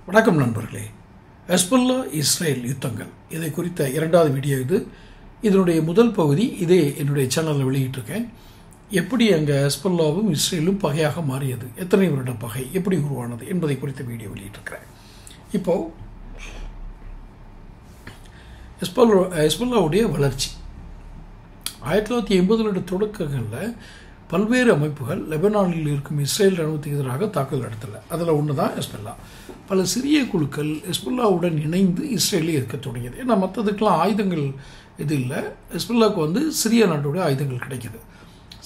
வணக்கம் நண்பர்களே. Hezbollah Israel யுத்தங்கள் இதை குறித்த இரண்டாவது வீடியோ இது. இதனுடைய முதல் பகுதி இதே என்னுடைய சேனலில் வெளியிட்டிருக்கேன். எப்படி அங்கே ஹெஸ்புல்லாவும் இஸ்ரேலும் பகையாக மாறியது, எத்தனை வருட பகை எப்படி உருவானது என்பதை குறித்த வீடியோ வெளியிட்டிருக்கிறேன். இப்போது ஹெஸ்புல்லாவுடைய வளர்ச்சி 1980 தொடக்கங்களில் பல்வேறு அமைப்புகள் லெபனானில் இருக்கும் இஸ்ரேல் இராணுவத்துக்கு எதிராக தாக்குதல் நடத்தலை. அதில் ஒன்று தான் ஹெஸ்புல்லா. பல சிறிய குழுக்கள் ஹெஸ்புல்லாவுடன் இணைந்து இஸ்ரேலை எதிர்க்க தொடங்கியது. ஏன்னா மற்றதுக்கெல்லாம் ஆயுதங்கள் இது இல்லை. ஹெஸ்புல்லாவுக்கு சிரியா நாட்டோட ஆயுதங்கள் கிடைக்கிது.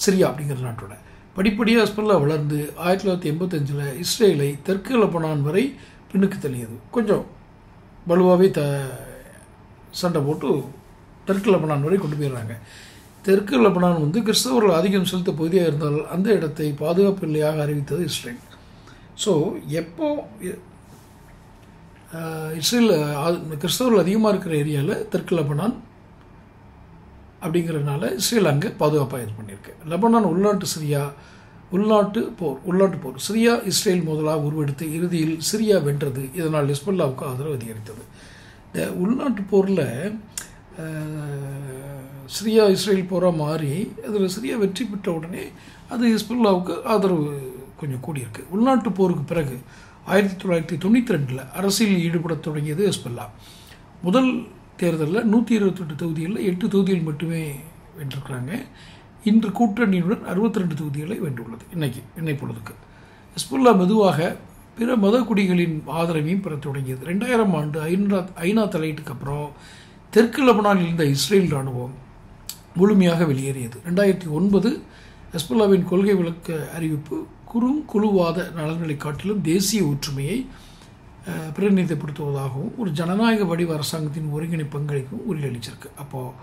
சிரியா அப்படிங்கிற நாட்டோட படிப்படியாக ஹெஸ்புல்லா வளர்ந்து 1985 இஸ்ரேலை தெற்கு லெபனான் வரை பின்னுக்கு தள்ளியது. கொஞ்சம் வலுவாகவே சண்டை போட்டு தெற்கு லெபனான் வரை கொண்டு போயிடுறாங்க. தெற்கு லெபனான் கிறிஸ்தவர்கள் அதிகம் செலுத்த பகுதியாக இருந்தால் அந்த இடத்தை பாதுகாப்பு எல்லையாக அறிவித்தது இஸ்ரேல். ஸோ எப்போ இஸ்ரேல் கிறிஸ்தவர்கள் அதிகமாக இருக்கிற ஏரியாவில் தெற்கு லெபனான் அப்படிங்கிறதுனால இஸ்ரேல் அங்கே பாதுகாப்பாக இது பண்ணியிருக்கு. லெபனான் உள்நாட்டு போர் சிரியா இஸ்ரேல் முதலாக உருவெடுத்து இறுதியில் சிரியா வென்றது. இதனால் ஹெஸ்புல்லாவுக்கு ஆதரவு அதிகரித்தது. இந்த உள்நாட்டு போரில் சிரியா இஸ்ரேல் போராக மாறி அதில் சிரியா வெற்றி பெற்ற உடனே அது ஹெஸ்புல்லாவுக்கு ஆதரவு கொஞ்சம் கூடியிருக்கு. உள்நாட்டு போருக்கு பிறகு 1992 அரசியலில் ஈடுபட தொடங்கியது ஹெஸ்புல்லா. முதல் தேர்தலில் 128 தொகுதிகளில் 8 தொகுதிகள் மட்டுமே வென்றிருக்கிறாங்க. இன்று கூட்டணியுடன் 62 தொகுதிகளை வென்றுள்ளது. இன்னை பொழுதுக்கு ஹெஸ்புல்லா மெதுவாக பிற மத குடிகளின் ஆதரவையும் பெற தொடங்கியது. 2000 ஆண்டு ஐநா தலையீட்டுக்கு அப்புறம் தெற்கு லெபனானில் இருந்த இஸ்ரேல் இராணுவம் முழுமையாக வெளியேறியது. 2009 ஹெஸ்புல்லாவின் கொள்கை விளக்க அறிவிப்பு குழுவாத நலன்களை காட்டிலும் தேசிய ஒற்றுமையை பிரதிநிதிப்படுத்துவதாகவும் ஒரு ஜனநாயக வடிவ அரசாங்கத்தின் ஒருங்கிணை பங்களிப்பும் உறுதியளிச்சிருக்கு. அப்போது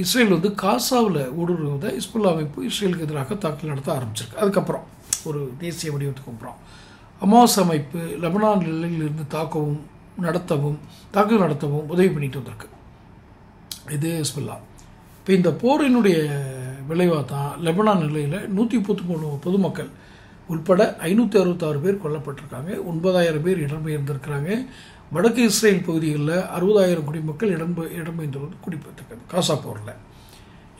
இஸ்ரேல் காசாவில் ஊடுருவதை ஹெஸ்புல்லா அமைப்பு இஸ்ரேலுக்கு எதிராக தாக்குதல் நடத்த ஆரம்பிச்சிருக்கு. அதுக்கப்புறம் ஒரு தேசிய வடிவத்துக்கு அப்புறம் ஹமாஸ் அமைப்பு லெபனான் எல்லையிலிருந்து தாக்குதல் நடத்தவும் உதவி பண்ணிட்டு வந்திருக்கு. இது ஹெஸ்புல்லா. இப்போ இந்த போரினுடைய விளைவாக தான் லெபனான் நிலையில் 133 பொதுமக்கள் உட்பட 566 பேர் கொல்லப்பட்டிருக்காங்க. 9000 பேர் இடம்பெயர்ந்திருக்கிறாங்க. வடக்கு இஸ்ரேல் பகுதிகளில் 60000 குடிமக்கள் இடம்பெயர்ந்துள்ளது குறிப்பிட்டிருக்கிறது காசா போரில்.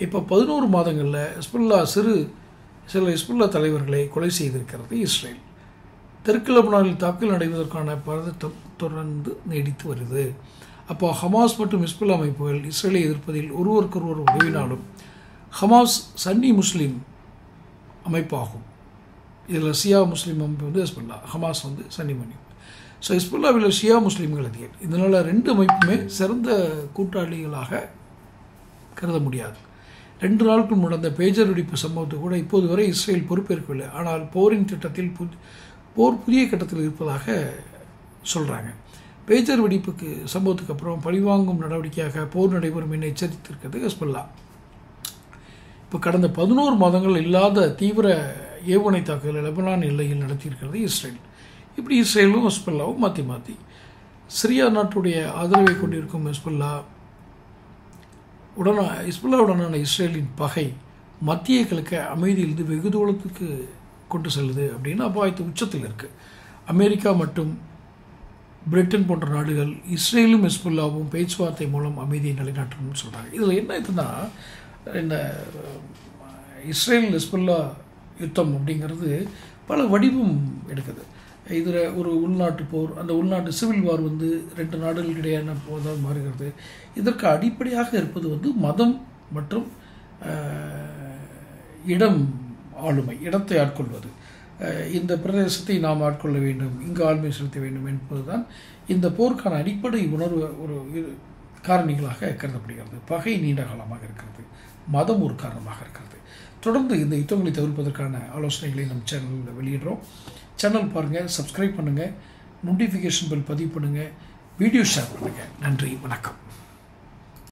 இப்போ 11 மாதங்களில் சில ஹெஸ்புல்லா தலைவர்களை கொலை செய்திருக்கிறது இஸ்ரேல். தெற்கு லெபனானில் தாக்குதல் நடைவதற்கான பதட்டம் தொடர்ந்து நீடித்து வருது. அப்போ ஹமாஸ் மற்றும் ஹெஸ்புல்லா அமைப்புகள் இஸ்ரேலை எதிர்ப்பதில் ஒருவருக்கொருவர் உதவினாலும் ஹமாஸ் சன்னி முஸ்லீம் அமைப்பாகும். இதில் ஷியா முஸ்லீம் அமைப்பு ஹெஸ்புல்லா, ஹமாஸ் சன்னி மணி. ஸோ ஹெஸ்புல்லாவில் ஷியா முஸ்லீம்கள் அதிகம். இதனால் 2 அமைப்புமே சிறந்த கூட்டாளிகளாக கருத முடியாது. 2 நாட்கள் நடந்த பேஜர் வெடிப்பு சம்பவத்தை கூட இப்போது வரை இஸ்ரேல் பொறுப்பேற்கவில்லை. ஆனால் போரின் திட்டத்தில் போர் புதிய கட்டத்தில் இருப்பதாக சொல்கிறாங்க. பேஜர் வெடிப்புக்கு சம்பவத்துக்கு அப்புறம் பழிவாங்கும் நடவடிக்கையாக போர் நடைபெறும் என எச்சரித்திருக்கிறது ஹெஸ்புல்லா. இப்போ கடந்த 11 மாதங்கள் இல்லாத தீவிர ஏவுகணை தாக்குதலை லெபனான் எல்லையில் நடத்தியிருக்கிறது இஸ்ரேல். இப்படி இஸ்ரேலும் ஹெஸ்புல்லாவும் மாற்றி சிரியா நாட்டுடைய ஆதரவை கொண்டிருக்கும் ஹெஸ்புல்லாவுடனான இஸ்ரேலின் பகை மத்திய கிழக்கு அமைதியிலிருந்து வெகு தூரத்துக்கு கொண்டு செல்லுது அப்படின்னு அபாயத்து உச்சத்தில் இருக்குது. அமெரிக்கா மற்றும் பிரிட்டன் போன்ற நாடுகள் இஸ்ரேலும் ஹெஸ்புல்லாவும் பேச்சுவார்த்தை மூலம் அமைதியை நிலைநாட்டணும்னு சொல்கிறாங்க. இதில் என்ன இதுன்னா, இந்த இஸ்ரேல் ஹெஸ்புல்லா யுத்தம் அப்படிங்கிறது பல வடிவம் எடுக்குது. இதில் ஒரு உள்நாட்டு போர், அந்த உள்நாட்டு சிவில் வார் 2 நாடுகளுக்கிடையான போதாக மாறுகிறது. இதற்கு அடிப்படையாக இருப்பது மதம் மற்றும் இடத்தை ஆட்கொள்வது. இந்த பிரதேசத்தை நாம் ஆட்கொள்ள வேண்டும், இங்கு ஆளுமை செலுத்த வேண்டும் என்பதுதான் இந்த போருக்கான அடிப்படை உணர்வு காரணிகளாக கருதப்படுகிறது. பகை நீண்ட காலமாக இருக்கிறது, மதம் ஒரு காரணமாக இருக்கிறது. தொடர்ந்து இந்த யுத்தங்களை தவிர்ப்பதற்கான ஆலோசனைகளை நம் சேனலில் வெளியிடுறோம். சேனல் பாருங்கள், சப்ஸ்கிரைப் பண்ணுங்கள், நோட்டிஃபிகேஷன் பெல் பதிவு பண்ணுங்கள், வீடியோ ஷேர் பண்ணுங்கள். நன்றி, வணக்கம்.